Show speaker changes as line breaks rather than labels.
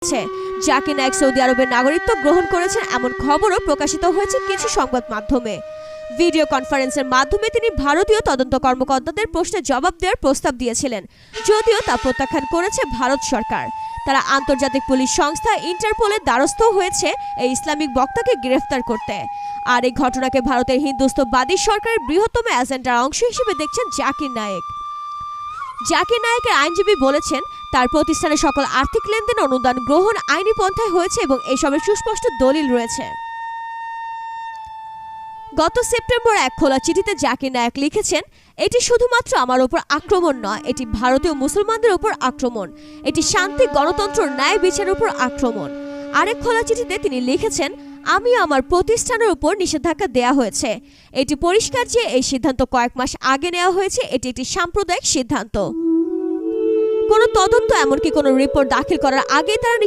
যাচ্ছে। জাকির নায়েক সৌদি আরবের নাগরিকত্ব গ্রহণ করেছেন এমন খবরও প্রকাশিত হয়েছে কিছু সংবাদ মাধ্যমে। ভিডিও কনফারেন্সের মাধ্যমে তিনি ভারতীয় তদন্ত কর্মকর্তাদের প্রশ্নের জবাব দেওয়ার প্রস্তাব দিয়েছিলেন, যদিও তা প্রত্যাখ্যান করেছে ভারত সরকার। তারা আন্তর্জাতিক পুলিশ সংস্থা ইন্টারপোলের দ্বারস্থ হয়েছে এই ইসলামিক বক্তাকে গ্রেফতার করতে। আর এই ঘটনাকে ভারতের হিন্দুত্ববাদী সরকারের বৃহত্তম এজেন্ডার অংশ হিসেবে দেখছেন জাকির নায়েক। জাকির নায়েকের আইনজীবী বলেছেন, তার প্রতিষ্ঠানের সকল আর্থিক লেনদেন অনুদান গ্রহণ আইনি পন্থায় হয়েছে এবং এসবের সুস্পষ্ট দলিল রয়েছে। গত সেপ্টেম্বর এক খোলা চিঠিতে জাকির নায়েক লিখেছেন, এটি শুধুমাত্র আমার উপর আক্রমণ নয়, এটি ভারতীয় মুসলমানদের উপর আক্রমণ, এটি শান্তি, গণতন্ত্র, ন্যায় বিচারের উপর আক্রমণ। আরেক খোলা চিঠিতে তিনি লিখেছেন, আমি আমার প্রতিষ্ঠানের উপর নিষেধাজ্ঞা দেয়া হয়েছে। এটি পরিষ্কার যে এই সিদ্ধান্ত কয়েক মাস আগে নেওয়া হয়েছে। এটি একটি সাম্প্রদায়িক সিদ্ধান্ত। কোনো তদন্ত এমনকি কোনো রিপোর্ট দাখিল করার আগে তারা